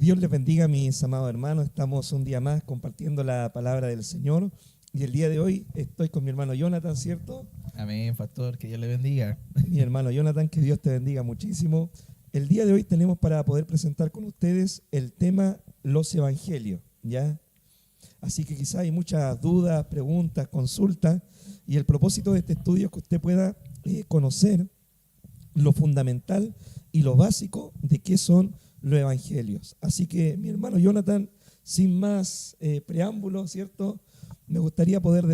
Dios les bendiga, mis amados hermanos. Estamos un día más compartiendo la palabra del Señor. Y el día de hoy estoy con mi hermano Jonathan, ¿cierto? Amén, pastor, que Dios le bendiga. Mi hermano Jonathan, que Dios te bendiga muchísimo. El día de hoy tenemos para poder presentar con ustedes el tema los evangelios, ¿ya? Así que quizá hay muchas dudas, preguntas, consultas. Y el propósito de este estudio es que usted pueda conocer lo fundamental y lo básico de qué son los evangelios. Así que, mi hermano Jonathan, sin más preámbulos, ¿cierto? Me gustaría poder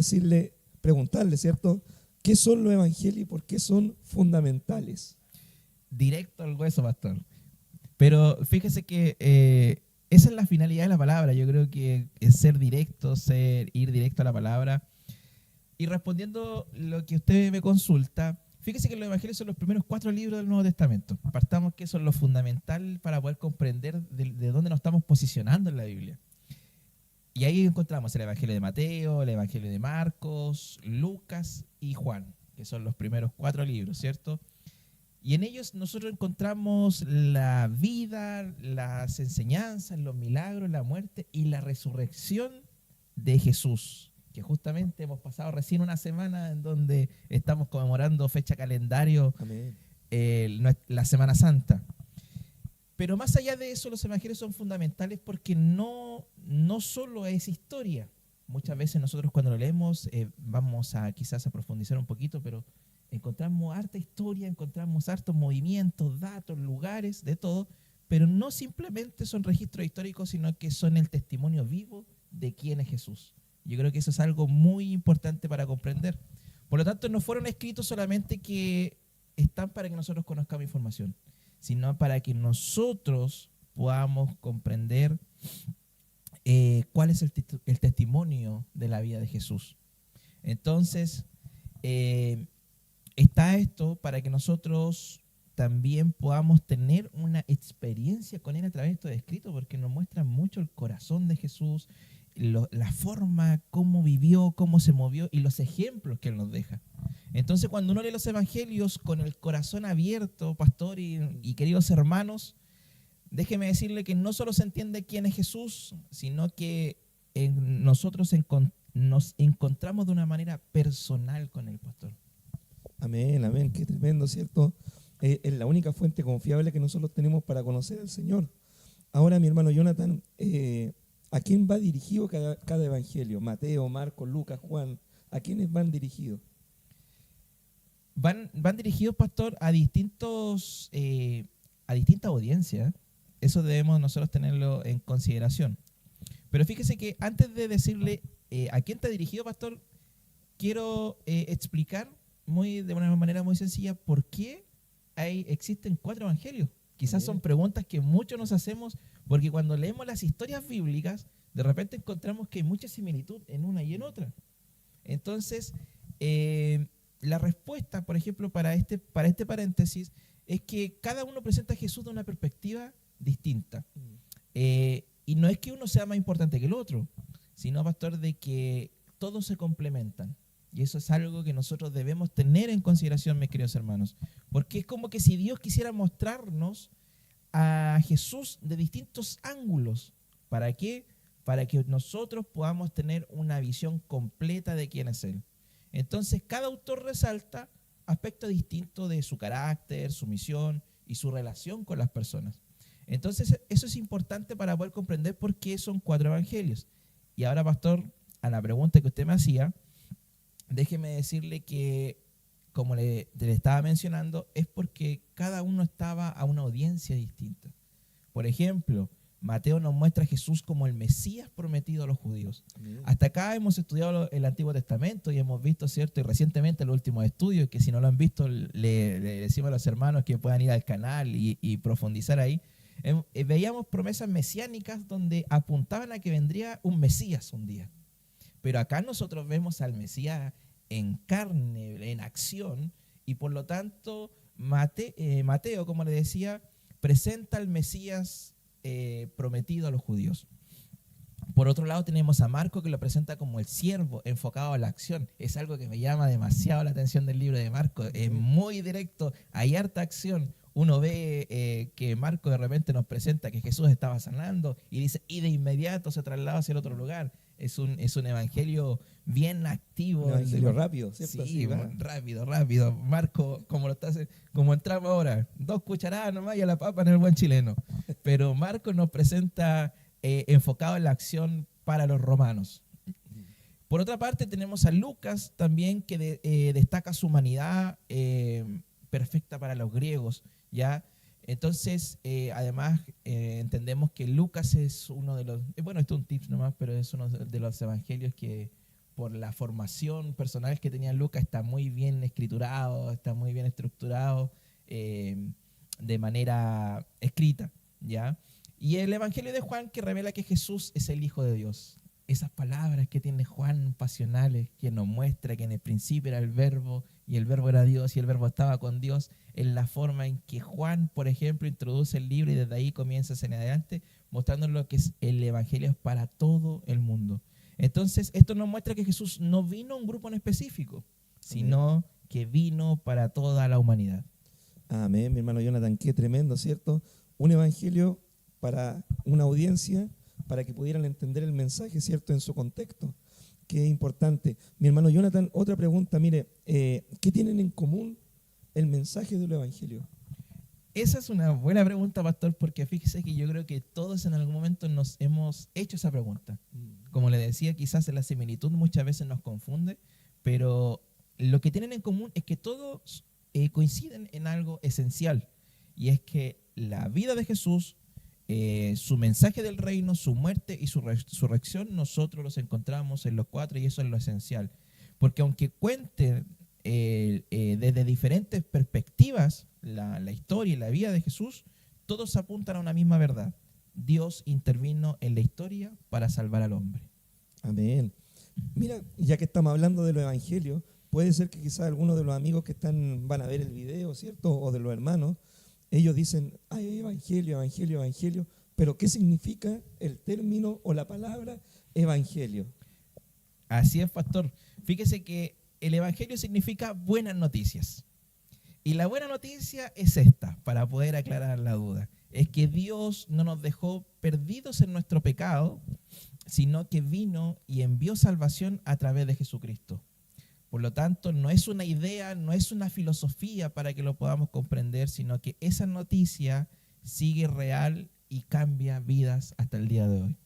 preguntarle, ¿cierto? ¿Qué son los evangelios y por qué son fundamentales? Directo al hueso, pastor. Pero fíjese que esa es la finalidad de la palabra. Yo creo que es ser directo, ir directo a la palabra. Y respondiendo lo que usted me consulta, fíjese que los evangelios son los primeros 4 libros del Nuevo Testamento. Partamos que eso es lo fundamental para poder comprender de dónde nos estamos posicionando en la Biblia. Y ahí encontramos el Evangelio de Mateo, el Evangelio de Marcos, Lucas y Juan, que son los primeros 4 libros, ¿cierto? Y en ellos nosotros encontramos la vida, las enseñanzas, los milagros, la muerte y la resurrección de Jesús, que justamente hemos pasado recién una semana en donde estamos conmemorando fecha calendario, la Semana Santa. Pero más allá de eso, los evangelios son fundamentales porque no solo es historia. Muchas veces nosotros cuando lo leemos vamos a quizás a profundizar un poquito, pero encontramos harta historia, encontramos hartos movimientos, datos, lugares, de todo, pero no simplemente son registros históricos, sino que son el testimonio vivo de quién es Jesús. Yo creo que eso es algo muy importante para comprender. Por lo tanto, no fueron escritos solamente que están para que nosotros conozcamos información, sino para que nosotros podamos comprender cuál es el testimonio de la vida de Jesús. Entonces, está esto para que nosotros también podamos tener una experiencia con Él a través de estos escritos, porque nos muestran mucho el corazón de Jesús, la forma, cómo vivió, cómo se movió y los ejemplos que Él nos deja. Entonces, cuando uno lee los evangelios con el corazón abierto, pastor y queridos hermanos, déjeme decirle que no solo se entiende quién es Jesús, sino que nosotros nos encontramos de una manera personal con el pastor. Amén, amén, qué tremendo, ¿cierto? Es la única fuente confiable que nosotros tenemos para conocer al Señor. Ahora, mi hermano Jonathan, ¿a quién va dirigido cada evangelio? Mateo, Marcos, Lucas, Juan, ¿a quiénes van dirigidos? Van dirigidos, pastor, a distintas audiencias. Eso debemos nosotros tenerlo en consideración. Pero fíjese que antes de decirle a quién está dirigido, pastor, quiero explicar de una manera muy sencilla por qué existen 4 evangelios. Quizás son preguntas que muchos nos hacemos porque cuando leemos las historias bíblicas, de repente encontramos que hay mucha similitud en una y en otra. Entonces, la respuesta, por ejemplo, para este paréntesis, es que cada uno presenta a Jesús de una perspectiva distinta. Y no es que uno sea más importante que el otro, sino, pastor, de que todos se complementan. Y eso es algo que nosotros debemos tener en consideración, mis queridos hermanos. Porque es como que si Dios quisiera mostrarnos a Jesús de distintos ángulos. ¿Para qué? Para que nosotros podamos tener una visión completa de quién es Él. Entonces, cada autor resalta aspectos distintos de su carácter, su misión y su relación con las personas. Entonces, eso es importante para poder comprender por qué son 4 evangelios. Y ahora, pastor, a la pregunta que usted me hacía, déjeme decirle que, como le estaba mencionando, es porque cada uno estaba a una audiencia distinta. Por ejemplo, Mateo nos muestra a Jesús como el Mesías prometido a los judíos. Hasta acá hemos estudiado el Antiguo Testamento y hemos visto, ¿cierto? Y recientemente los últimos estudios, que si no lo han visto, le decimos a los hermanos que puedan ir al canal y profundizar ahí. Veíamos promesas mesiánicas donde apuntaban a que vendría un Mesías un día. Pero acá nosotros vemos al Mesías en carne, en acción, y por lo tanto Mateo, como le decía, presenta al Mesías prometido a los judíos. Por otro lado tenemos a Marcos, que lo presenta como el siervo enfocado a la acción. Es algo que me llama demasiado la atención del libro de Marcos. Es muy directo, hay harta acción. uno ve que Marco de repente nos presenta que Jesús estaba sanando y dice, y de inmediato se traslada hacia el otro lugar. Es un evangelio bien activo. Un evangelio rápido, ¿cierto? Sí, Así va. rápido. Marco, como entramos ahora, 2 cucharadas nomás y a la papa en el buen chileno. Pero Marco nos presenta enfocado en la acción para los romanos. Por otra parte, tenemos a Lucas también que destaca su humanidad perfecta para los griegos, ¿ya? Entonces, además, entendemos que Lucas es uno de los, bueno, esto es un tip nomás, pero es uno de los evangelios que por la formación personal que tenía Lucas está muy bien escriturado, está muy bien estructurado de manera escrita, ¿ya? Y el evangelio de Juan que revela que Jesús es el Hijo de Dios. Esas palabras que tiene Juan pasionales, que nos muestra que en el principio era el verbo y el verbo era Dios y el verbo estaba con Dios, en la forma en que Juan, por ejemplo, introduce el libro y desde ahí comienza en adelante, mostrando lo que es el evangelio es para todo el mundo. Entonces, esto nos muestra que Jesús no vino a un grupo en específico, sino que vino para toda la humanidad. Amén, mi hermano Jonathan, qué tremendo, ¿cierto? Un evangelio para una audiencia, para que pudieran entender el mensaje, ¿cierto?, en su contexto. Qué importante. Mi hermano Jonathan, otra pregunta, mire, ¿qué tienen en común el mensaje del evangelio? Esa es una buena pregunta, pastor, porque fíjese que yo creo que todos en algún momento nos hemos hecho esa pregunta. Como le decía, quizás la similitud muchas veces nos confunde, pero lo que tienen en común es que todos coinciden en algo esencial, y es que la vida de Jesús, su mensaje del reino, su muerte y su resurrección, nosotros los encontramos en los 4 y eso es lo esencial. Porque aunque cuenten desde diferentes perspectivas la historia y la vida de Jesús, todos apuntan a una misma verdad. Dios intervino en la historia para salvar al hombre. Amén. Mira, ya que estamos hablando de los evangelios, puede ser que quizás algunos de los amigos que van a ver el video, ¿cierto? O de los hermanos, ellos dicen, ay, evangelio, evangelio, evangelio, pero ¿qué significa el término o la palabra evangelio? Así es, pastor. Fíjese que el evangelio significa buenas noticias. Y la buena noticia es esta, para poder aclarar la duda. Es que Dios no nos dejó perdidos en nuestro pecado, sino que vino y envió salvación a través de Jesucristo. Por lo tanto, no es una idea, no es una filosofía para que lo podamos comprender, sino que esa noticia sigue real y cambia vidas hasta el día de hoy.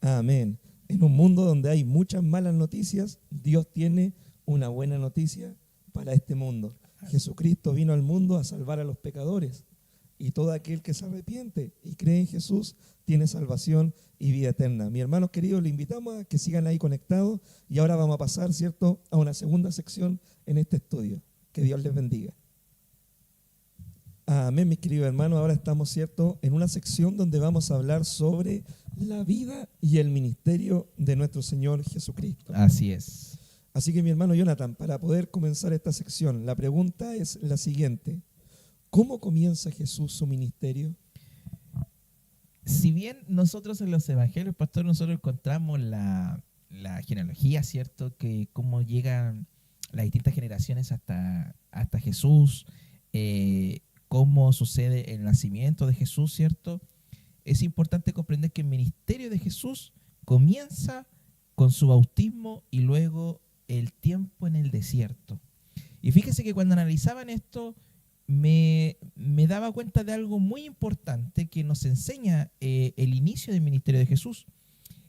Amén. En un mundo donde hay muchas malas noticias, Dios tiene una buena noticia para este mundo. Jesucristo vino al mundo a salvar a los pecadores, y todo aquel que se arrepiente y cree en Jesús tiene salvación y vida eterna. Mis hermanos queridos, les invitamos a que sigan ahí conectados y ahora vamos a pasar, ¿cierto?, a una segunda sección en este estudio. Que Dios les bendiga. Amén, mis queridos hermanos. Ahora estamos, ¿cierto?, en una sección donde vamos a hablar sobre la vida y el ministerio de nuestro Señor Jesucristo. Así es. Así que mi hermano Jonathan, para poder comenzar esta sección, la pregunta es la siguiente. ¿Cómo comienza Jesús su ministerio? Si bien nosotros en los evangelios, pastor, nosotros encontramos la genealogía, ¿cierto? Que cómo llegan las distintas generaciones hasta Jesús, cómo sucede el nacimiento de Jesús, ¿cierto? Es importante comprender que el ministerio de Jesús comienza con su bautismo y luego el tiempo en el desierto. Y fíjese que cuando analizaban esto, me daba cuenta de algo muy importante que nos enseña el inicio del ministerio de Jesús.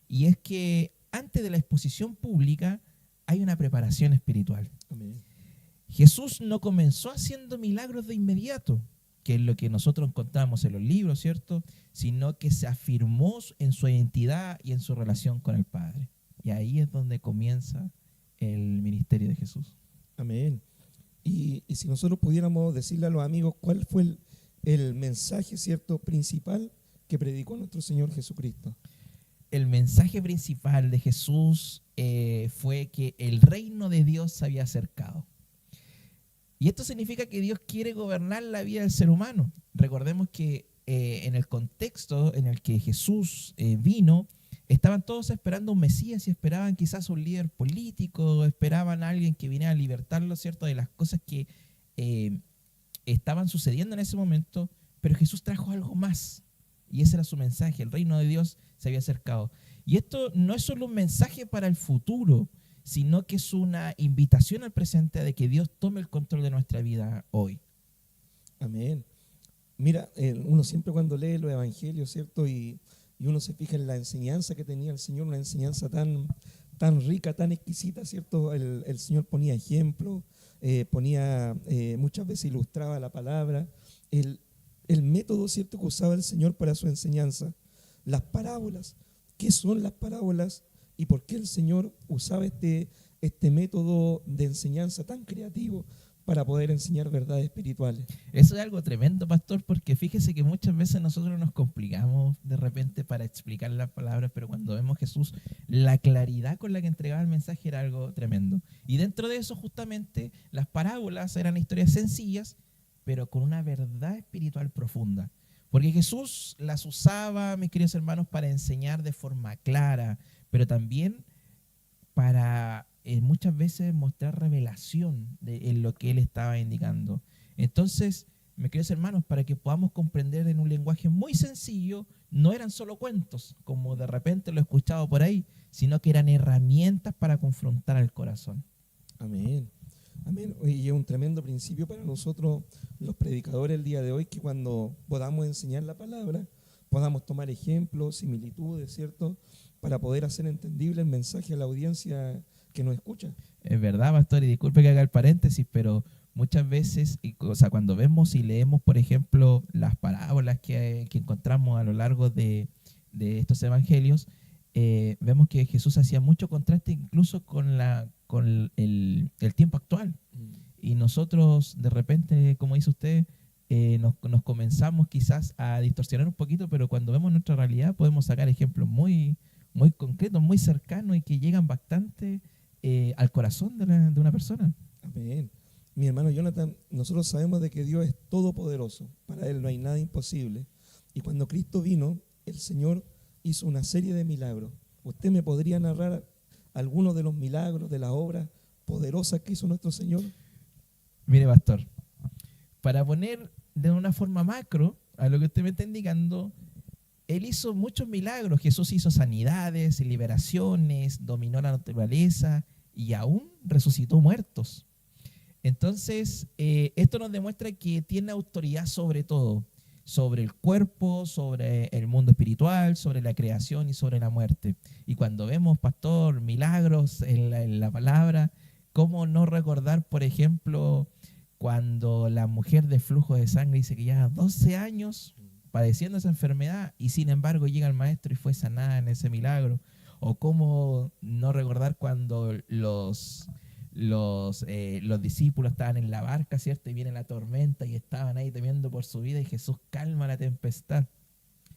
Y es que antes de la exposición pública hay una preparación espiritual. Amén. Jesús no comenzó haciendo milagros de inmediato, que es lo que nosotros encontramos en los libros, ¿cierto? Sino que se afirmó en su identidad y en su relación con el Padre. Y ahí es donde comienza el ministerio de Jesús. Amén. Y si nosotros pudiéramos decirle a los amigos cuál fue el mensaje, ¿cierto?, principal que predicó nuestro Señor Jesucristo. El mensaje principal de Jesús fue que el reino de Dios se había acercado. Y esto significa que Dios quiere gobernar la vida del ser humano. Recordemos que en el contexto en el que Jesús vino, estaban todos esperando un Mesías y esperaban quizás un líder político, esperaban a alguien que viniera a libertarlo, ¿cierto?, de las cosas que estaban sucediendo en ese momento, pero Jesús trajo algo más. Y ese era su mensaje, el reino de Dios se había acercado. Y esto no es solo un mensaje para el futuro, sino que es una invitación al presente de que Dios tome el control de nuestra vida hoy. Amén. Mira, uno siempre cuando lee los evangelios, ¿cierto? Y uno se fija en la enseñanza que tenía el Señor, una enseñanza tan rica, tan exquisita, ¿cierto? El Señor ponía ejemplos, muchas veces ilustraba la palabra, el método, ¿cierto?, que usaba el Señor para su enseñanza, las parábolas. ¿Qué son las parábolas y por qué el Señor usaba este método de enseñanza tan creativo para poder enseñar verdades espirituales? Eso es algo tremendo, pastor, porque fíjese que muchas veces nosotros nos complicamos de repente para explicar las palabras, pero cuando vemos Jesús, la claridad con la que entregaba el mensaje era algo tremendo. Y dentro de eso, justamente, las parábolas eran historias sencillas, pero con una verdad espiritual profunda. Porque Jesús las usaba, mis queridos hermanos, para enseñar de forma clara, pero también para muchas veces mostrar revelación en lo que él estaba indicando. Entonces, mis queridos hermanos, para que podamos comprender en un lenguaje muy sencillo, no eran solo cuentos, como de repente lo he escuchado por ahí, sino que eran herramientas para confrontar al corazón. Amén. Amén. Y es un tremendo principio para nosotros, los predicadores, el día de hoy, que cuando podamos enseñar la palabra, podamos tomar ejemplos, similitudes, ¿cierto?, para poder hacer entendible el mensaje a la audiencia que nos escucha. Es verdad, pastor, y disculpe que haga el paréntesis, pero muchas veces, cuando vemos y leemos, por ejemplo, las parábolas que encontramos a lo largo de estos evangelios, vemos que Jesús hacía mucho contraste incluso con el tiempo actual. Y nosotros, de repente, como dice usted, nos comenzamos quizás a distorsionar un poquito, pero cuando vemos nuestra realidad podemos sacar ejemplos muy concretos, muy cercanos y que llegan bastante al corazón de una persona. Amén. Mi hermano Jonathan, nosotros sabemos de que Dios es todopoderoso. Para Él no hay nada imposible. Y cuando Cristo vino, el Señor hizo una serie de milagros. ¿Usted me podría narrar algunos de los milagros, de las obras poderosas que hizo nuestro Señor? Mire, pastor, para poner de una forma macro a lo que usted me está indicando, Él hizo muchos milagros. Jesús hizo sanidades, liberaciones, dominó la naturaleza y aún resucitó muertos. Entonces, esto nos demuestra que tiene autoridad sobre todo, sobre el cuerpo, sobre el mundo espiritual, sobre la creación y sobre la muerte. Y cuando vemos, pastor, milagros en la palabra, ¿cómo no recordar, por ejemplo, cuando la mujer de flujo de sangre dice que lleva 12 años padeciendo esa enfermedad y sin embargo llega el maestro y fue sanada en ese milagro? O cómo no recordar cuando los discípulos estaban en la barca, ¿cierto? Y viene la tormenta y estaban ahí temiendo por su vida y Jesús calma la tempestad.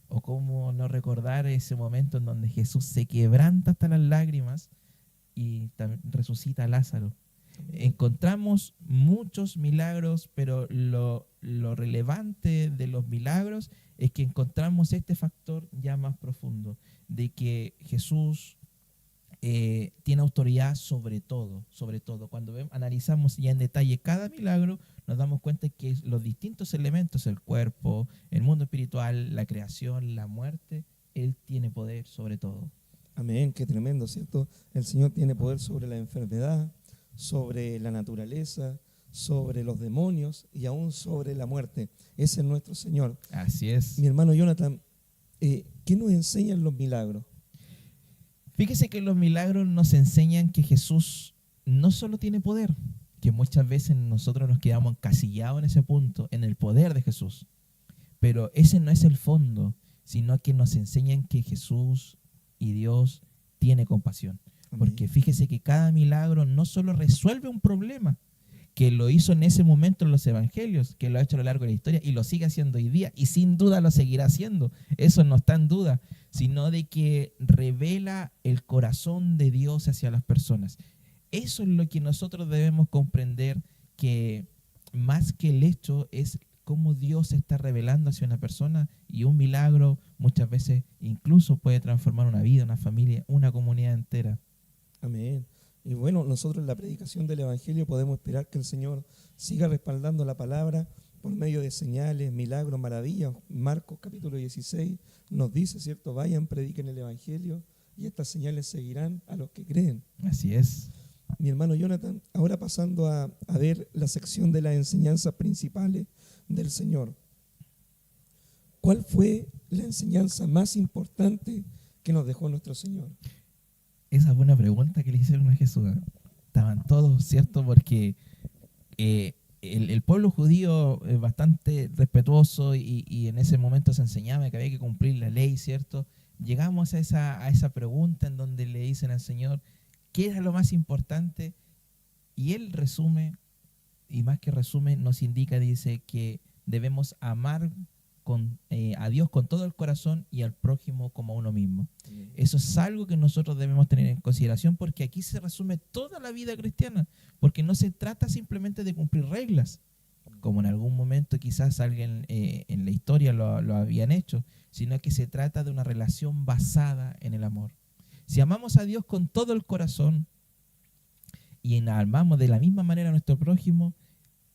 O cómo no recordar ese momento en donde Jesús se quebranta hasta las lágrimas y resucita a Lázaro. Encontramos muchos milagros, pero lo relevante de los milagros es que encontramos este factor ya más profundo, de que Jesús tiene autoridad sobre todo. Cuando analizamos ya en detalle cada milagro, nos damos cuenta que los distintos elementos, el cuerpo, el mundo espiritual, la creación, la muerte, Él tiene poder sobre todo. Amén, qué tremendo, ¿cierto? El Señor tiene poder sobre la enfermedad, sobre la naturaleza, sobre los demonios y aún sobre la muerte. Ese es nuestro Señor. Así es. Mi hermano Jonathan, ¿qué nos enseñan los milagros? Fíjese que los milagros nos enseñan que Jesús no solo tiene poder, que muchas veces nosotros nos quedamos encasillados en ese punto, en el poder de Jesús. Pero ese no es el fondo, sino que nos enseñan que Jesús y Dios tiene compasión. Porque fíjese que cada milagro no solo resuelve un problema, que lo hizo en ese momento en los evangelios, que lo ha hecho a lo largo de la historia y lo sigue haciendo hoy día y sin duda lo seguirá haciendo. Eso no está en duda, sino de que revela el corazón de Dios hacia las personas. Eso es lo que nosotros debemos comprender, que más que el hecho es cómo Dios se está revelando hacia una persona, y un milagro muchas veces incluso puede transformar una vida, una familia, una comunidad entera. Amén. Y bueno, nosotros en la predicación del Evangelio podemos esperar que el Señor siga respaldando la palabra por medio de señales, milagros, maravillas. Marcos capítulo 16 nos dice, ¿cierto? Vayan, prediquen el Evangelio y estas señales seguirán a los que creen. Así es. Mi hermano Jonathan, ahora pasando a ver la sección de las enseñanzas principales del Señor. ¿Cuál fue la enseñanza más importante que nos dejó nuestro Señor? Esa es buena pregunta que le hicieron a Jesús. Estaban todos, ¿cierto? Porque el pueblo judío es bastante respetuoso y en ese momento se enseñaba que había que cumplir la ley, ¿cierto? Llegamos a esa pregunta en donde le dicen al Señor qué era lo más importante y Él resume, y más que resume, nos indica, dice que debemos amar a Dios con todo el corazón y al prójimo como a uno mismo. Eso es algo que nosotros debemos tener en consideración porque aquí se resume toda la vida cristiana, porque no se trata simplemente de cumplir reglas, como en algún momento quizás alguien en la historia lo habían hecho, sino que se trata de una relación basada en el amor. Si amamos a Dios con todo el corazón y amamos de la misma manera a nuestro prójimo,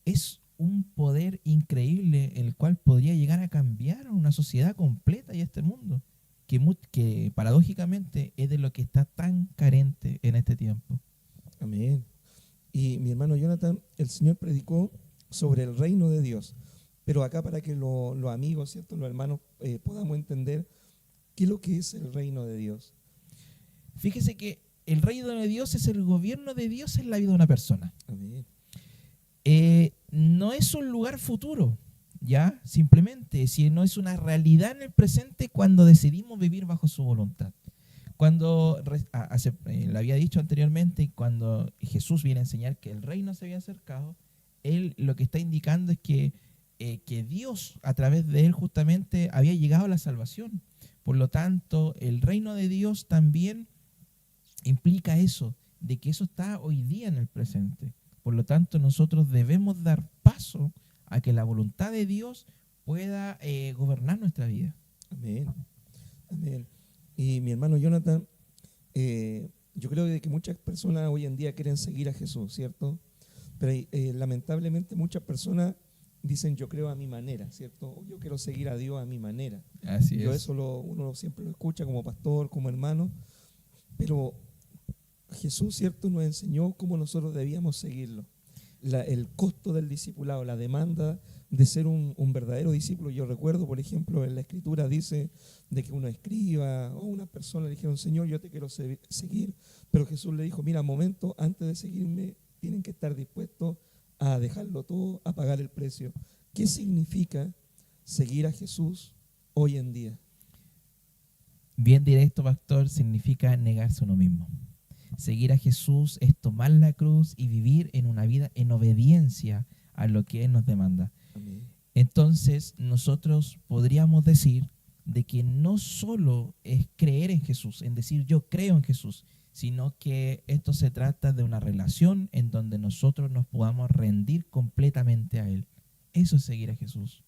es un poder increíble el cual podría llegar a cambiar una sociedad completa y este mundo, que paradójicamente es de lo que está tan carente en este tiempo. Amén. Y mi hermano Jonathan, el Señor predicó sobre el reino de Dios, pero acá para que los amigos, ¿cierto? Los hermanos podamos entender qué es lo que es el reino de Dios. Fíjese que el reino de Dios es el gobierno de Dios en la vida de una persona. Amén. No es un lugar futuro, ¿ya? Simplemente, sino es una realidad en el presente cuando decidimos vivir bajo su voluntad. Cuando, le había dicho anteriormente, cuando Jesús viene a enseñar que el reino se había acercado, Él lo que está indicando es que Dios, a través de Él justamente, había llegado a la salvación. Por lo tanto, el reino de Dios también implica eso, de que eso está hoy día en el presente. Por lo tanto, nosotros debemos dar paso a que la voluntad de Dios pueda gobernar nuestra vida. Amén. Amén. Y mi hermano Jonathan, yo creo que muchas personas hoy en día quieren seguir a Jesús, ¿cierto? Pero lamentablemente muchas personas dicen yo creo a mi manera, ¿cierto? Yo quiero seguir a Dios a mi manera. Así Yo es. eso uno siempre lo escucha como pastor, como hermano, pero Jesús, ¿cierto?, nos enseñó cómo nosotros debíamos seguirlo. El costo del discipulado, la demanda de ser un verdadero discípulo. Yo recuerdo, por ejemplo, en la Escritura dice de que uno escriba o una persona le dijeron, Señor, yo te quiero seguir, pero Jesús le dijo, mira, momento, antes de seguirme, tienen que estar dispuestos a dejarlo todo, a pagar el precio. ¿Qué significa seguir a Jesús hoy en día? Bien directo, pastor, significa negarse a uno mismo. Seguir a Jesús es tomar la cruz y vivir en una vida en obediencia a lo que Él nos demanda. Amén. Entonces, nosotros podríamos decir de que no solo es creer en Jesús, en decir yo creo en Jesús, sino que esto se trata de una relación en donde nosotros nos podamos rendir completamente a Él. Eso es seguir a Jesús.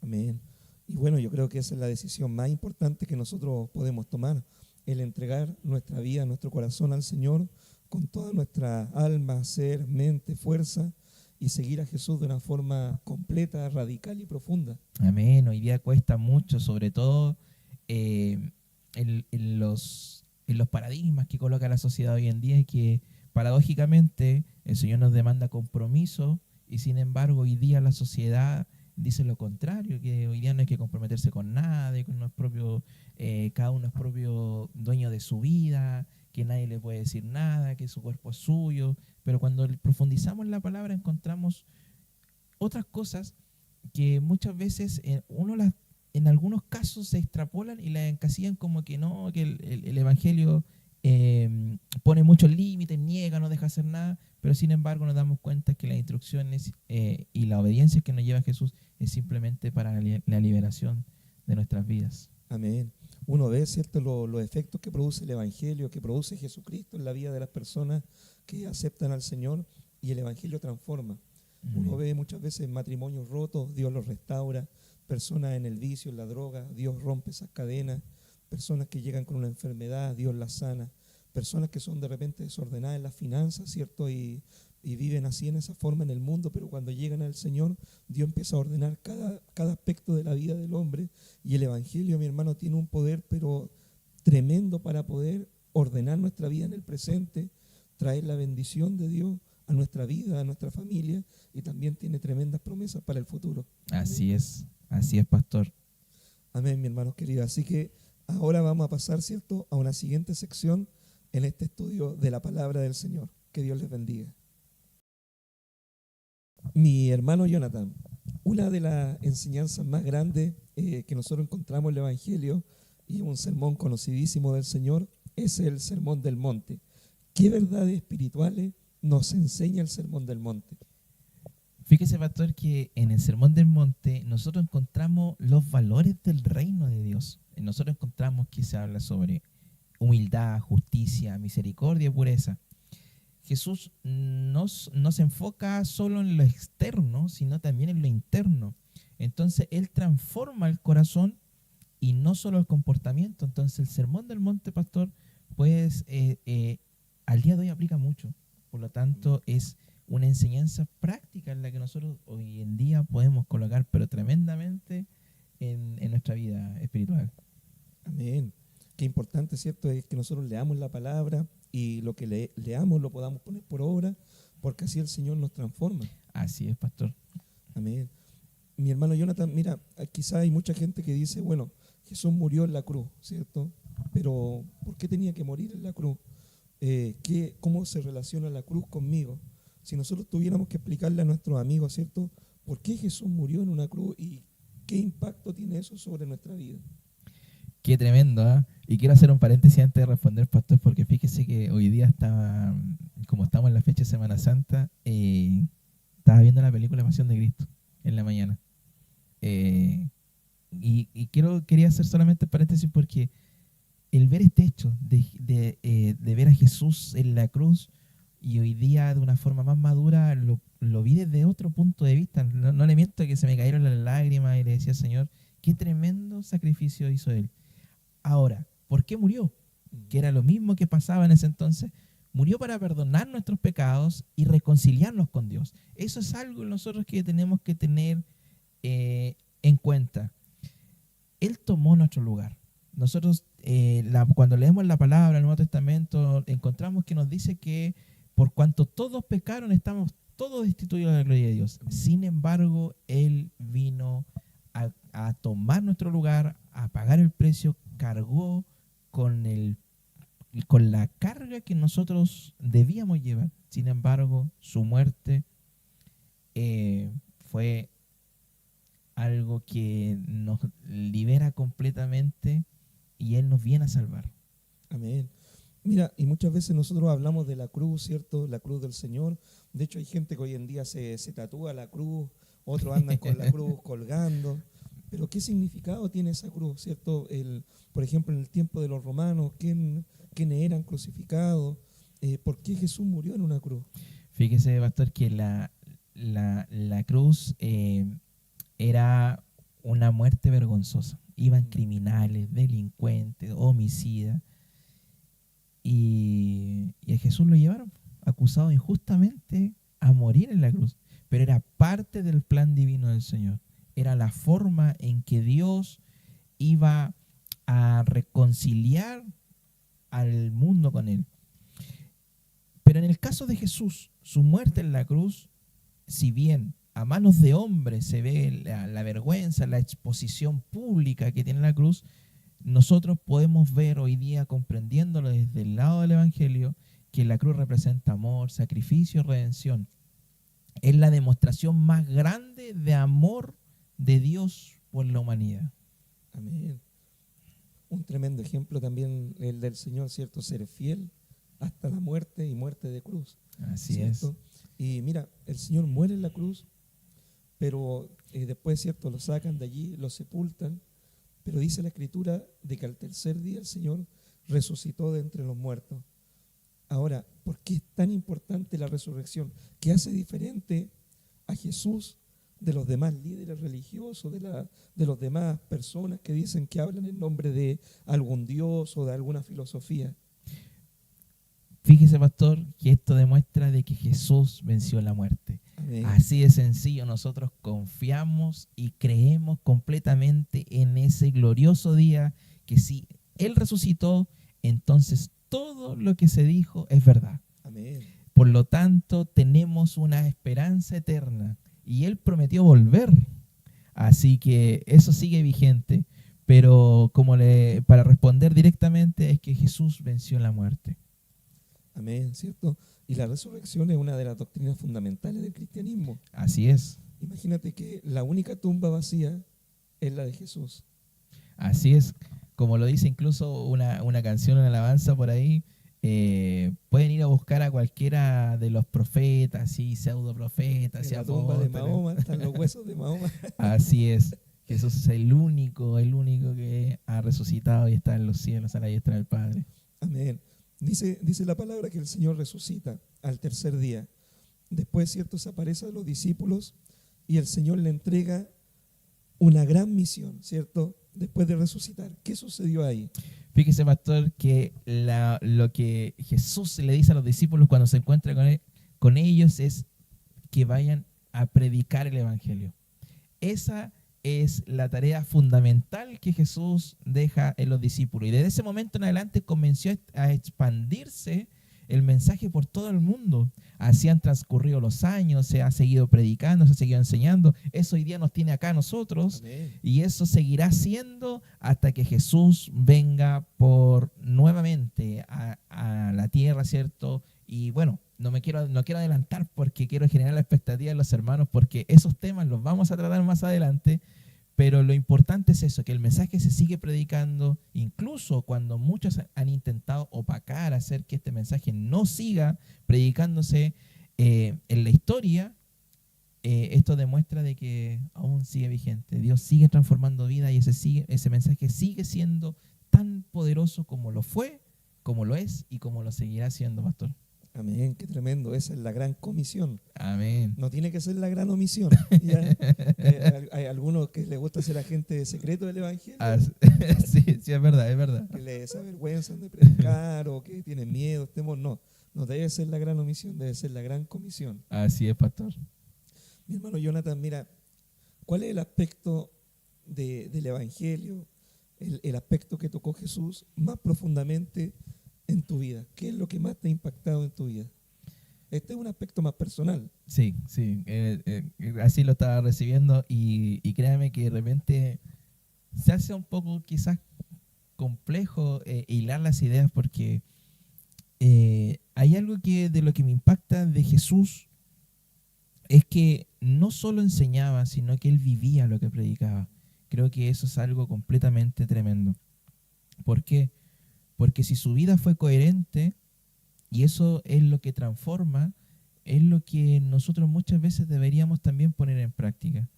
Amén. Y bueno, yo creo que esa es la decisión más importante que nosotros podemos tomar, el entregar nuestra vida, nuestro corazón al Señor con toda nuestra alma, ser, mente, fuerza y seguir a Jesús de una forma completa, radical y profunda. Amén. Hoy día cuesta mucho, sobre todo en los paradigmas que coloca la sociedad hoy en día, es que paradójicamente el Señor nos demanda compromiso y sin embargo hoy día la sociedad dice lo contrario, que hoy día no hay que comprometerse con nadie, que uno es propio, cada uno es propio dueño de su vida, que nadie le puede decir nada, que su cuerpo es suyo. Pero cuando profundizamos en la palabra encontramos otras cosas que muchas veces en algunos casos se extrapolan y las encasillan como que no, que el Evangelio pone muchos límites, niega, no deja hacer nada, pero sin embargo nos damos cuenta que las instrucciones y la obediencia que nos lleva Jesús es simplemente para la liberación de nuestras vidas. Amén. Uno ve, ¿cierto?, los efectos que produce el Evangelio, que produce Jesucristo en la vida de las personas que aceptan al Señor, y el Evangelio transforma. Uno ve muchas veces matrimonios rotos, Dios los restaura, personas en el vicio, en la droga, Dios rompe esas cadenas, personas que llegan con una enfermedad, Dios las sana, personas que son de repente desordenadas en las finanzas, ¿cierto? Y viven así en esa forma en el mundo, pero cuando llegan al Señor, Dios empieza a ordenar cada aspecto de la vida del hombre. Y el Evangelio, mi hermano, tiene un poder, pero tremendo para poder ordenar nuestra vida en el presente, traer la bendición de Dios a nuestra vida, a nuestra familia, y también tiene tremendas promesas para el futuro. Así es, pastor. Amén, mi hermano querido. Así que ahora vamos a pasar, ¿cierto?, a una siguiente sección en este estudio de la palabra del Señor. Que Dios les bendiga. Mi hermano Jonathan, una de las enseñanzas más grandes que nosotros encontramos en el Evangelio, y un sermón conocidísimo del Señor, es el Sermón del Monte. ¿Qué verdades espirituales nos enseña el Sermón del Monte? Fíjese, pastor, que en el Sermón del Monte nosotros encontramos los valores del reino de Dios. Nosotros encontramos que se habla sobre humildad, justicia, misericordia y pureza. Jesús no se enfoca solo en lo externo, sino también en lo interno. Entonces, Él transforma el corazón y no solo el comportamiento. Entonces, el Sermón del Monte, pastor, pues al día de hoy aplica mucho. Por lo tanto, es una enseñanza práctica en la que nosotros hoy en día podemos colocar, pero tremendamente en nuestra vida espiritual. Amén. Qué importante, ¿cierto?, es que nosotros leamos la palabra y lo que leamos lo podamos poner por obra, porque así el Señor nos transforma. Así es, pastor. Amén. Mi hermano Jonathan, mira, quizá hay mucha gente que dice, bueno, Jesús murió en la cruz, ¿cierto? Pero ¿por qué tenía que morir en la cruz? ¿Cómo se relaciona la cruz conmigo? Si nosotros tuviéramos que explicarle a nuestros amigos, ¿cierto?, ¿por qué Jesús murió en una cruz y qué impacto tiene eso sobre nuestra vida? Qué tremendo, ¿eh? Y quiero hacer un paréntesis antes de responder, pastor, porque fíjese que hoy día como estamos en la fecha de Semana Santa, estaba viendo la película Pasión de Cristo en la mañana. Y quería hacer solamente paréntesis porque el ver este hecho de ver a Jesús en la cruz y hoy día de una forma más madura lo vi desde otro punto de vista. No le miento que se me cayeron las lágrimas y le decía, Señor, qué tremendo sacrificio hizo Él. Ahora, ¿por qué murió? Que era lo mismo que pasaba en ese entonces. Murió para perdonar nuestros pecados y reconciliarnos con Dios. Eso es algo nosotros que tenemos que tener en cuenta. Él tomó nuestro lugar. Nosotros, cuando leemos la palabra, el Nuevo Testamento, encontramos que nos dice que por cuanto todos pecaron, estamos todos destituidos de la gloria de Dios. Sin embargo, Él vino a tomar nuestro lugar, a pagar el precio, cargó con la carga que nosotros debíamos llevar. Sin embargo, su muerte fue algo que nos libera completamente y Él nos viene a salvar. Amén. Mira, y muchas veces nosotros hablamos de la cruz, ¿cierto? La cruz del Señor. De hecho, hay gente que hoy en día se tatúa la cruz, otros andan con la cruz colgando. Pero ¿qué significado tiene esa cruz, cierto? Por ejemplo, en el tiempo de los romanos, ¿quiénes eran crucificados? ¿Por qué Jesús murió en una cruz? Fíjese, pastor, que la cruz era una muerte vergonzosa. Iban criminales, delincuentes, homicidas. Y a Jesús lo llevaron, acusado injustamente, a morir en la cruz. Pero era parte del plan divino del Señor. Era la forma en que Dios iba a reconciliar al mundo con Él. Pero en el caso de Jesús, su muerte en la cruz, si bien a manos de hombres se ve la vergüenza, la exposición pública que tiene la cruz, nosotros podemos ver hoy día, comprendiéndolo desde el lado del Evangelio, que la cruz representa amor, sacrificio, redención. Es la demostración más grande de amor de Dios por la humanidad. Amén. Un tremendo ejemplo también el del Señor, ¿cierto? Ser fiel hasta la muerte y muerte de cruz. Así ¿cierto? es. Y mira, el Señor muere en la cruz, pero después, ¿cierto? Lo sacan de allí, lo sepultan, pero dice la Escritura de que al tercer día el Señor resucitó de entre los muertos. Ahora, ¿por qué es tan importante la resurrección? ¿Qué hace diferente a Jesús de los demás líderes religiosos, de las demás personas que dicen que hablan en nombre de algún Dios o de alguna filosofía? fíjese, pastor, que esto demuestra de que Jesús venció la muerte. Amén. Así de sencillo, nosotros confiamos y creemos completamente en ese glorioso día que si Él resucitó, entonces todo lo que se dijo es verdad. Amén. Por lo tanto, tenemos una esperanza eterna y Él prometió volver. Así que eso sigue vigente, pero para responder directamente es que Jesús venció la muerte. Amén, ¿cierto? Y la resurrección es una de las doctrinas fundamentales del cristianismo. Así es. Imagínate que la única tumba vacía es la de Jesús. Así es, como lo dice incluso una canción, una alabanza por ahí, pueden ir a buscar a cualquiera de los profetas, y pseudo profetas, En la tumba de Mahoma están los huesos de Mahoma. Así es, Jesús es el único que ha resucitado y está en los cielos, a la diestra del Padre. Amén. Dice la palabra que el Señor resucita al tercer día. Después, ¿cierto?, se aparece a los discípulos y el Señor le entrega una gran misión, ¿cierto?, después de resucitar. ¿Qué sucedió ahí? Fíjese, pastor, que lo que Jesús le dice a los discípulos cuando se encuentra con ellos es que vayan a predicar el Evangelio. Esa es la tarea fundamental que Jesús deja en los discípulos. Y desde ese momento en adelante comenzó a expandirse el mensaje por todo el mundo. Así han transcurrido los años, se ha seguido predicando, se ha seguido enseñando. Eso hoy día nos tiene acá a nosotros. Amén. Y eso seguirá siendo hasta que Jesús venga por nuevamente a la tierra, ¿cierto? Y bueno, no quiero adelantar porque quiero generar la expectativa de los hermanos, porque esos temas los vamos a tratar más adelante. Pero lo importante es eso, que el mensaje se sigue predicando, incluso cuando muchos han intentado opacar, hacer que este mensaje no siga predicándose en la historia. Esto demuestra de que aún sigue vigente. Dios sigue transformando vida y ese mensaje sigue siendo tan poderoso como lo fue, como lo es y como lo seguirá siendo, pastor. Amén, qué tremendo. Esa es la gran comisión. Amén. No tiene que ser la gran omisión. ¿Ya? Hay algunos que les gusta ser agente secreto del Evangelio, Sí, es verdad. que les avergüenzan de predicar o que tienen miedo, temor. No debe ser la gran omisión, debe ser la gran comisión. Así es, pastor. Mi hermano Jonathan, mira, ¿cuál es el aspecto del Evangelio, el aspecto que tocó Jesús más profundamente en tu vida? ¿Qué es lo que más te ha impactado en tu vida? Este es un aspecto más personal. Sí, así lo estaba recibiendo y créame que de repente se hace un poco quizás complejo hilar las ideas porque hay algo de lo que me impacta de Jesús es que no solo enseñaba, sino que Él vivía lo que predicaba. Creo que eso es algo completamente tremendo. ¿Por qué? Porque si su vida fue coherente, y eso es lo que transforma, es lo que nosotros muchas veces deberíamos también poner en práctica.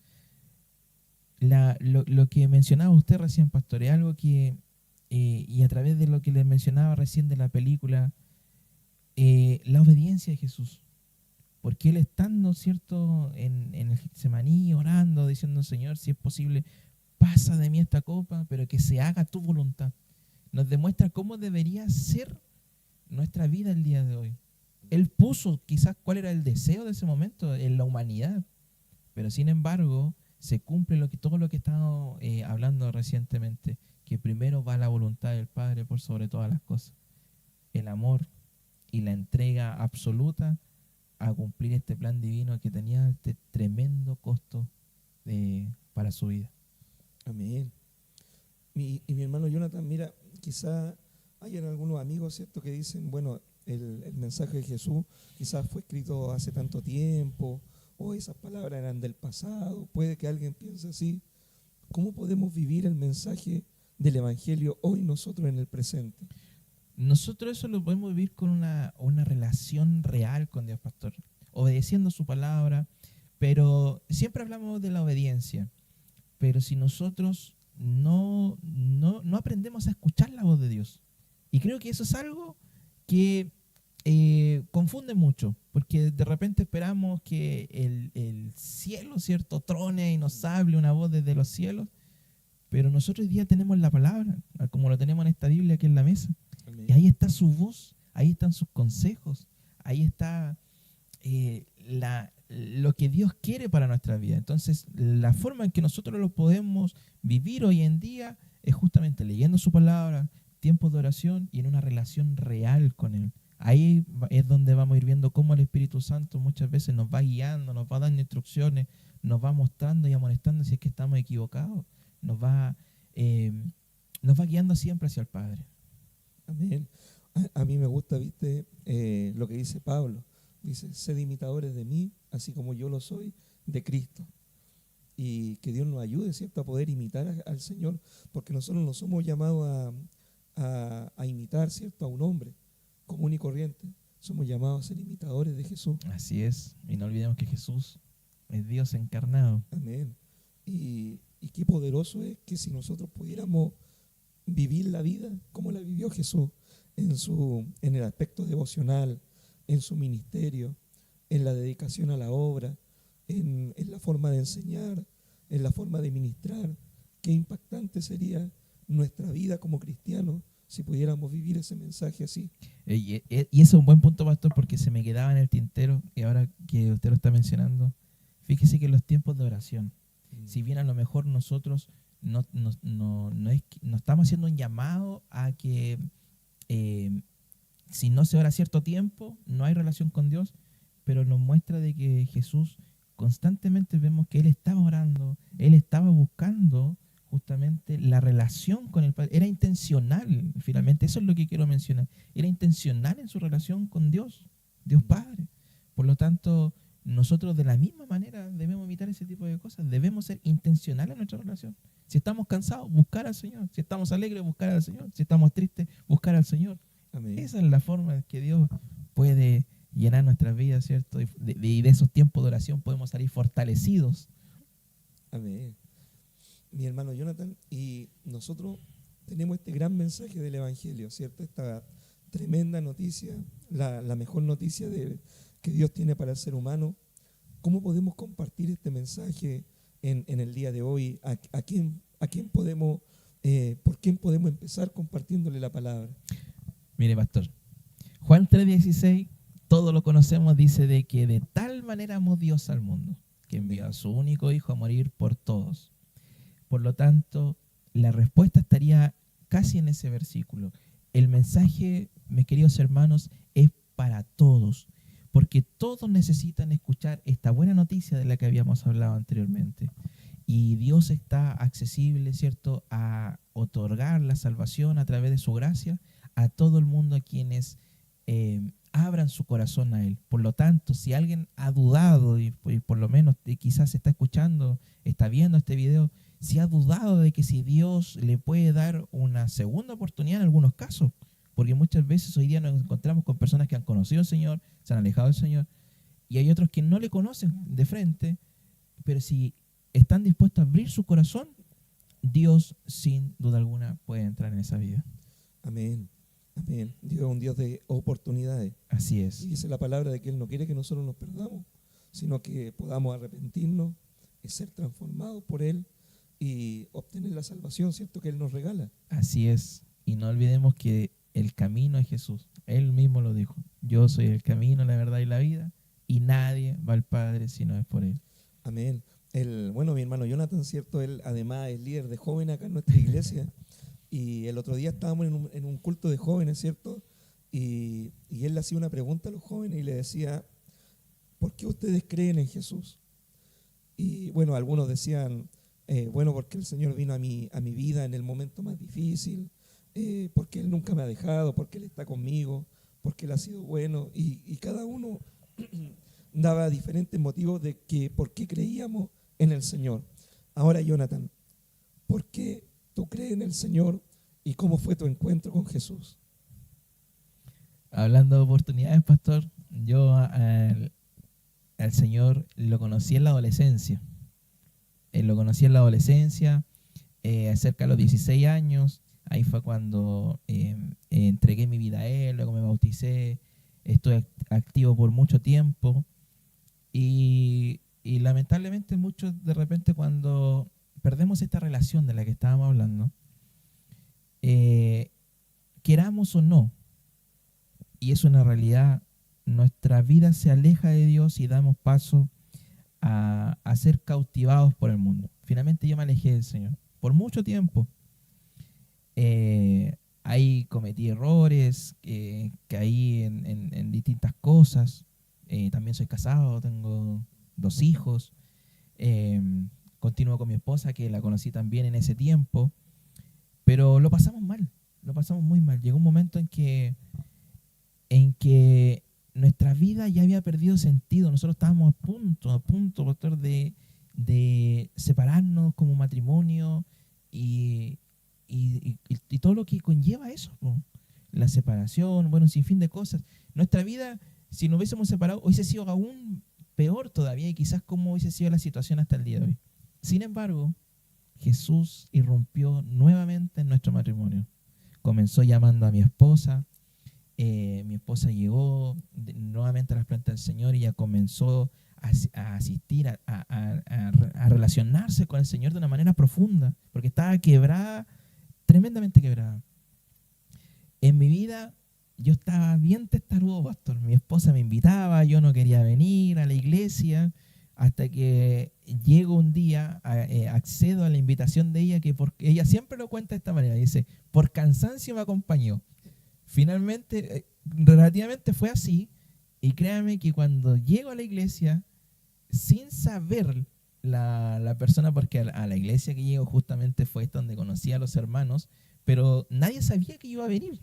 Lo que mencionaba usted recién, pastor, es algo que, y a través de lo que le mencionaba recién de la película, la obediencia de Jesús. Porque Él estando, ¿cierto?, en el Getsemaní, orando, diciendo, Señor, si es posible, pasa de mí esta copa, pero que se haga tu voluntad. Nos demuestra cómo debería ser nuestra vida el día de hoy. Él puso quizás cuál era el deseo de ese momento en la humanidad, pero sin embargo se cumple todo lo que estamos hablando recientemente, que primero va la voluntad del Padre por sobre todas las cosas. El amor y la entrega absoluta a cumplir este plan divino que tenía este tremendo costo para su vida. Amén. Y mi hermano Jonathan, mira, quizá hayan algunos amigos, ¿cierto?, que dicen, bueno, el mensaje de Jesús quizás fue escrito hace tanto tiempo, o esas palabras eran del pasado. Puede que alguien piense así. ¿Cómo podemos vivir el mensaje del Evangelio hoy nosotros en el presente? Nosotros eso lo podemos vivir con una relación real con Dios, pastor, obedeciendo su palabra, pero siempre hablamos de la obediencia, pero si nosotros no aprendemos a escuchar la voz de Dios, y creo que eso es algo que confunde mucho, porque de repente esperamos que el cielo, ¿cierto?, trone y nos hable una voz desde los cielos, pero nosotros hoy día tenemos la palabra, como lo tenemos en esta Biblia aquí en la mesa. Amén. Y ahí está su voz ahí están sus consejos, ahí está lo que Dios quiere para nuestra vida. Entonces, la forma en que nosotros lo podemos vivir hoy en día es justamente leyendo su palabra, tiempos de oración y en una relación real con Él. Ahí es donde vamos a ir viendo cómo el Espíritu Santo muchas veces nos va guiando, nos va dando instrucciones, nos va mostrando y amonestando si es que estamos equivocados, nos va, eh, nos va guiando siempre hacia el Padre. Amén. A mí me gusta, viste, lo que dice Pablo. Dice, sed imitadores de mí, así como yo lo soy de Cristo. Y que Dios nos ayude, ¿cierto?, a poder imitar al Señor, porque nosotros no somos llamados a imitar, ¿cierto?, a un hombre común y corriente. Somos llamados a ser imitadores de Jesús. Así es, y no olvidemos que Jesús es Dios encarnado. Amén. Y qué poderoso es que si nosotros pudiéramos vivir la vida como la vivió Jesús, en el aspecto devocional, en su ministerio, en la dedicación a la obra, en la forma de enseñar, en la forma de ministrar. Qué impactante sería nuestra vida como cristianos si pudiéramos vivir ese mensaje así. Y ese es un buen punto, pastor, porque se me quedaba en el tintero, y ahora que usted lo está mencionando, fíjese que en los tiempos de oración, si bien a lo mejor nosotros no estamos haciendo un llamado a que si no se ora cierto tiempo, no hay relación con Dios, pero nos muestra de que Jesús constantemente vemos que Él estaba orando, Él estaba buscando justamente la relación con el Padre. Era intencional, finalmente, eso es lo que quiero mencionar. Era intencional en su relación con Dios, Dios Padre. Por lo tanto, nosotros de la misma manera debemos evitar ese tipo de cosas. Debemos ser intencionales en nuestra relación. Si estamos cansados, buscar al Señor. Si estamos alegres, buscar al Señor. Si estamos tristes, buscar al Señor. Amén. Esa es la forma en que Dios puede llenar nuestras vidas, ¿cierto? Y de esos tiempos de oración podemos salir fortalecidos. Amén. Mi hermano Jonathan, y nosotros tenemos este gran mensaje del Evangelio, ¿cierto? Esta tremenda noticia, la mejor noticia que Dios tiene para el ser humano. ¿Cómo podemos compartir este mensaje en el día de hoy? ¿A quién podemos, por quién podemos empezar compartiéndole la palabra? Mire, pastor, Juan 3:16, todos lo conocemos, dice de que de tal manera amó Dios al mundo, que envió a su único Hijo a morir por todos. Por lo tanto, la respuesta estaría casi en ese versículo. El mensaje, mis queridos hermanos, es para todos, porque todos necesitan escuchar esta buena noticia de la que habíamos hablado anteriormente. Y Dios está accesible, ¿cierto?, a otorgar la salvación a través de su gracia a todo el mundo, a quienes abran su corazón a Él. Por lo tanto, si alguien ha dudado, y por lo menos quizás está escuchando, está viendo este video, si ha dudado de que si Dios le puede dar una segunda oportunidad en algunos casos, porque muchas veces hoy día nos encontramos con personas que han conocido al Señor, se han alejado del Señor, y hay otros que no le conocen de frente, pero si están dispuestos a abrir su corazón, Dios sin duda alguna puede entrar en esa vida. Amén. Amén. Dios es un Dios de oportunidades. Así es. Y dice la palabra de que Él no quiere que nosotros nos perdamos, sino que podamos arrepentirnos y ser transformados por Él y obtener la salvación, ¿cierto?, que Él nos regala. Así es. Y no olvidemos que el camino es Jesús. Él mismo lo dijo. Yo soy el camino, la verdad y la vida, y nadie va al Padre si no es por Él. Amén. Bueno, mi hermano Jonathan, ¿cierto? Él además es líder de jóvenes acá en nuestra iglesia. Y el otro día estábamos en un culto de jóvenes, ¿cierto? Y él le hacía una pregunta a los jóvenes y le decía, ¿por qué ustedes creen en Jesús? Y bueno, algunos decían, bueno, porque el Señor vino a mi vida en el momento más difícil, porque Él nunca me ha dejado, porque Él está conmigo, porque Él ha sido bueno. Y cada uno daba diferentes motivos de que por qué creíamos en el Señor. Ahora, Jonathan, ¿por qué tú crees en el Señor y cómo fue tu encuentro con Jesús? Hablando de oportunidades, pastor, yo al Señor lo conocí en la adolescencia. Lo conocí en la adolescencia, cerca de los 16 años. Ahí fue cuando entregué mi vida a Él, luego me bauticé, estuve activo por mucho tiempo. Y lamentablemente muchos de repente cuando perdemos esta relación de la que estábamos hablando, queramos o no, y es una realidad, nuestra vida se aleja de Dios y damos paso a ser cautivados por el mundo. Finalmente yo me alejé del Señor por mucho tiempo. Ahí cometí errores, caí en distintas cosas. También soy casado, tengo 2 hijos. Eh, Continúo con mi esposa, que la conocí también en ese tiempo. Pero lo pasamos mal, lo pasamos muy mal. Llegó un momento en que nuestra vida ya había perdido sentido. Nosotros estábamos a punto, pastor, de separarnos como matrimonio y, y todo lo que conlleva eso, po. La separación, bueno, un sinfín de cosas. Nuestra vida, si nos hubiésemos separado, hubiese sido aún peor todavía y quizás como hubiese sido la situación hasta el día de hoy. Sin embargo, Jesús irrumpió nuevamente en nuestro matrimonio. Comenzó llamando a mi esposa. Mi esposa llegó nuevamente a las plantas del Señor y ella comenzó a asistir, a relacionarse con el Señor de una manera profunda, porque estaba quebrada, tremendamente quebrada. En mi vida yo estaba bien testarudo, pastor. Mi esposa me invitaba, yo no quería venir a la iglesia, hasta que llego un día, accedo a la invitación de ella, que porque ella siempre lo cuenta de esta manera, dice, por cansancio me acompañó. Finalmente, relativamente fue así, y créanme que cuando llego a la iglesia, sin saber la persona, porque a la iglesia que llego justamente fue esta donde conocí a los hermanos, pero nadie sabía que iba a venir,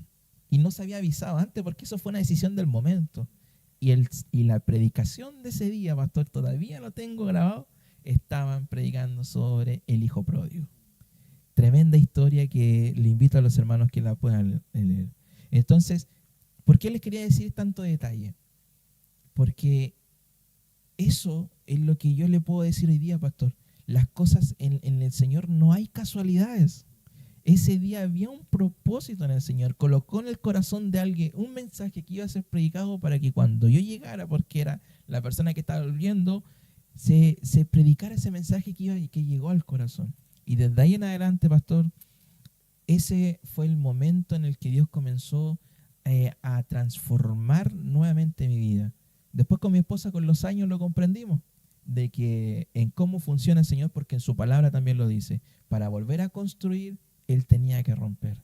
y no se había avisado antes, porque eso fue una decisión del momento. Y la predicación de ese día, pastor, todavía lo tengo grabado, estaban predicando sobre el hijo pródigo. Tremenda historia que le invito a los hermanos que la puedan leer. Entonces, ¿por qué les quería decir tanto detalle? Porque eso es lo que yo le puedo decir hoy día, pastor. Las cosas en el Señor no hay casualidades. Ese día había un propósito en el Señor. Colocó en el corazón de alguien un mensaje que iba a ser predicado para que cuando yo llegara, porque era la persona que estaba viendo, se predicara ese mensaje que llegó al corazón. Y desde ahí en adelante, pastor, ese fue el momento en el que Dios comenzó a transformar nuevamente mi vida. Después con mi esposa, con los años, lo comprendimos, de que en cómo funciona el Señor, porque en su palabra también lo dice, para volver a construir, Él tenía que romper.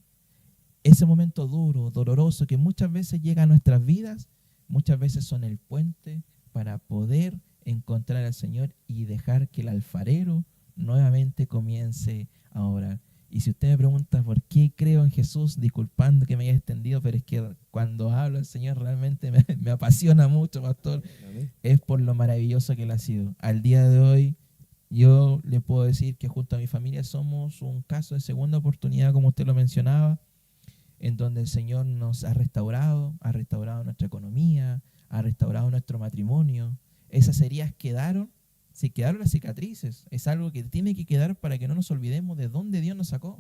Ese momento duro, doloroso, que muchas veces llega a nuestras vidas, muchas veces son el puente para poder encontrar al Señor y dejar que el alfarero nuevamente comience a orar. Y si usted me pregunta por qué creo en Jesús, disculpando que me haya extendido, pero es que cuando hablo del Señor realmente me apasiona mucho, pastor. Es por lo maravilloso que Él ha sido. Al día de hoy, yo le puedo decir que junto a mi familia somos un caso de segunda oportunidad, como usted lo mencionaba, en donde el Señor nos ha restaurado nuestra economía, ha restaurado nuestro matrimonio. Esas heridas quedaron las cicatrices. Es algo que tiene que quedar para que no nos olvidemos de dónde Dios nos sacó.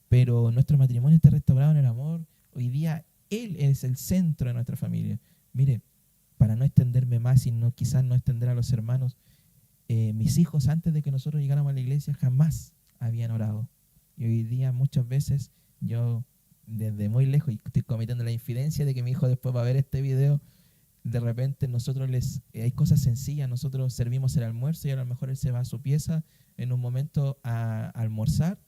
Pero nuestro matrimonio está restaurado en el amor. Hoy día Él es el centro de nuestra familia. Mire, para no extenderme más y quizás no extender a los hermanos, mis hijos antes de que nosotros llegáramos a la iglesia jamás habían orado. Y hoy día muchas veces yo desde muy lejos, y estoy cometiendo la infidencia de que mi hijo después va a ver este video, de repente nosotros hay cosas sencillas, nosotros servimos el almuerzo y a lo mejor él se va a su pieza en un momento a almorzar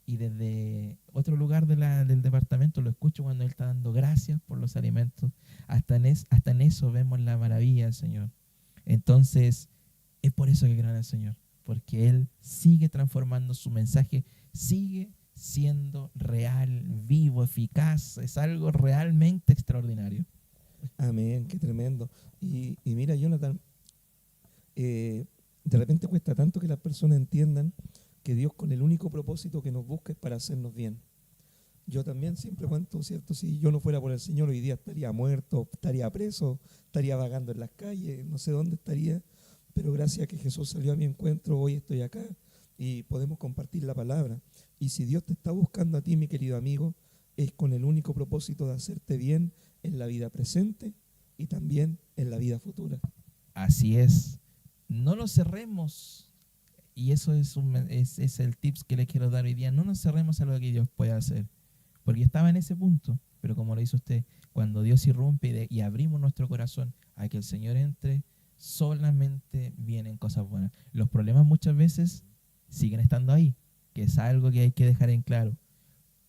y desde otro lugar del departamento lo escucho cuando él está dando gracias por los alimentos. Hasta en eso vemos la maravilla del Señor. Entonces, es por eso que creo en el Señor, porque Él sigue transformando, su mensaje sigue siendo real, vivo, eficaz, es algo realmente extraordinario. Amén, qué tremendo. Y mira, Jonathan, de repente cuesta tanto que las personas entiendan que Dios con el único propósito que nos busca es para hacernos bien. Yo también siempre cuento, ¿cierto? Si yo no fuera por el Señor, hoy día estaría muerto, estaría preso, estaría vagando en las calles, no sé dónde estaría, pero gracias a que Jesús salió a mi encuentro, hoy estoy acá y podemos compartir la palabra. Y si Dios te está buscando a ti, mi querido amigo, es con el único propósito de hacerte bien en la vida presente y también en la vida futura. Así es. No nos cerremos, y eso es el tips que les quiero dar hoy día. No nos cerremos a lo que Dios puede hacer, porque estaba en ese punto, pero como lo hizo usted, cuando Dios irrumpe y abrimos nuestro corazón a que el Señor entre, solamente vienen cosas buenas. Los problemas muchas veces siguen estando ahí, que es algo que hay que dejar en claro.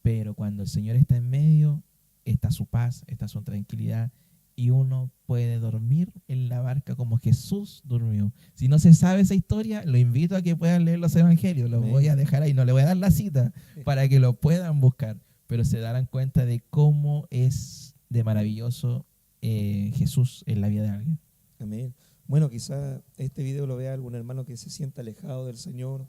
Pero cuando el Señor está en medio, está su paz, está su tranquilidad, y uno puede dormir en la barca como Jesús durmió. Si no se sabe esa historia, lo invito a que puedan leer los evangelios. Los voy a dejar ahí, no le voy a dar la cita para que lo puedan buscar, pero se darán cuenta de cómo es de maravilloso Jesús en la vida de alguien. Amén. Bueno, quizá este video lo vea algún hermano que se sienta alejado del Señor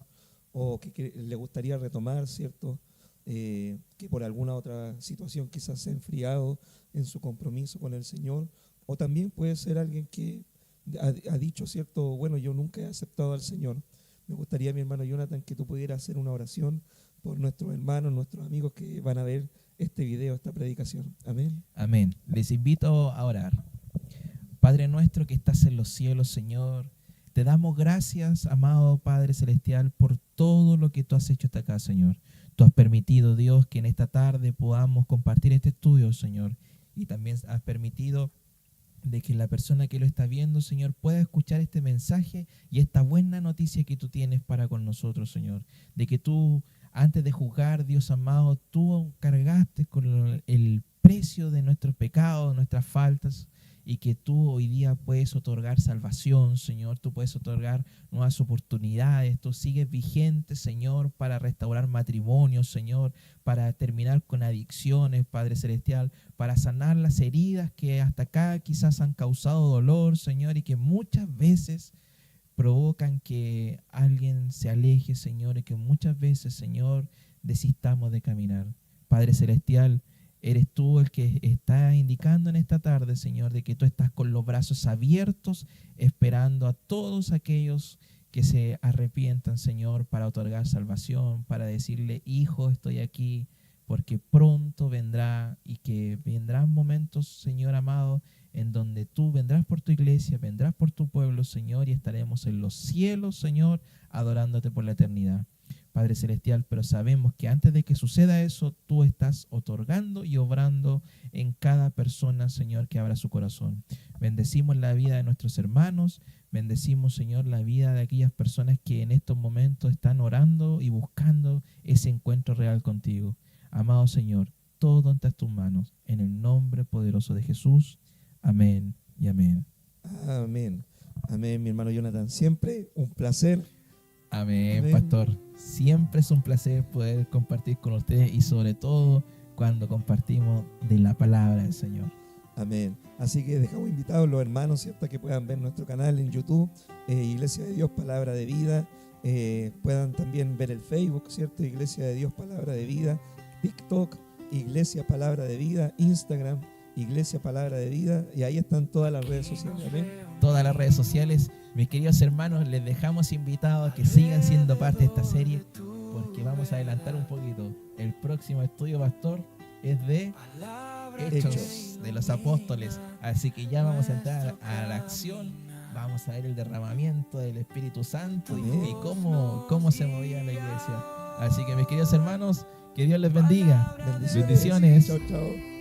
o que le gustaría retomar, ¿cierto? Que por alguna otra situación quizás se ha enfriado en su compromiso con el Señor, o también puede ser alguien que ha dicho, ¿cierto? Bueno, yo nunca he aceptado al Señor. Me gustaría, mi hermano Jonathan, que tú pudieras hacer una oración por nuestros hermanos, nuestros amigos que van a ver este video, esta predicación. Amén. Amén. Les invito a orar. Padre nuestro que estás en los cielos, Señor, te damos gracias, amado Padre Celestial, por todo lo que tú has hecho hasta acá, Señor. Tú has permitido, Dios, que en esta tarde podamos compartir este estudio, Señor. Y también has permitido de que la persona que lo está viendo, Señor, pueda escuchar este mensaje y esta buena noticia que tú tienes para con nosotros, Señor. De que tú, antes de juzgar, Dios amado, tú cargaste con el precio de nuestros pecados, nuestras faltas, y que tú hoy día puedes otorgar salvación, Señor. Tú puedes otorgar nuevas oportunidades. Tú sigues vigente, Señor, para restaurar matrimonios, Señor, para terminar con adicciones, Padre Celestial, para sanar las heridas que hasta acá quizás han causado dolor, Señor, y que muchas veces provocan que alguien se aleje, Señor, y que muchas veces, Señor, desistamos de caminar. Padre Celestial, eres tú el que está indicando en esta tarde, Señor, de que tú estás con los brazos abiertos, esperando a todos aquellos que se arrepientan, Señor, para otorgar salvación, para decirle, hijo, estoy aquí, porque pronto vendrá, y que vendrán momentos, Señor amado, en donde tú vendrás por tu iglesia, vendrás por tu pueblo, Señor, y estaremos en los cielos, Señor, adorándote por la eternidad. Padre Celestial, pero sabemos que antes de que suceda eso, tú estás otorgando y obrando en cada persona, Señor, que abra su corazón. Bendecimos la vida de nuestros hermanos, bendecimos, Señor, la vida de aquellas personas que en estos momentos están orando y buscando ese encuentro real contigo. Amado Señor, todo está en tus manos, en el nombre poderoso de Jesús. Amén y amén. Amén. Amén, mi hermano Jonathan. Siempre un placer. Amén, Amén, pastor. Siempre es un placer poder compartir con ustedes y sobre todo cuando compartimos de la palabra del Señor. Amén. Así que dejamos invitados los hermanos, ¿cierto?, que puedan ver nuestro canal en YouTube, Iglesia de Dios, Palabra de Vida. Puedan también ver el Facebook, ¿cierto?, Iglesia de Dios, Palabra de Vida. TikTok, Iglesia Palabra de Vida. Instagram, Iglesia Palabra de Vida. Y ahí están todas las redes sociales. Amén. Todas las redes sociales. Mis queridos hermanos, les dejamos invitados a que sigan siendo parte de esta serie, porque vamos a adelantar un poquito. El próximo estudio, pastor, es de Hechos de los Apóstoles. Así que ya vamos a entrar a la acción. Vamos a ver el derramamiento del Espíritu Santo y cómo se movía la iglesia. Así que, mis queridos hermanos, que Dios les bendiga. Bendiciones. Chao, chao.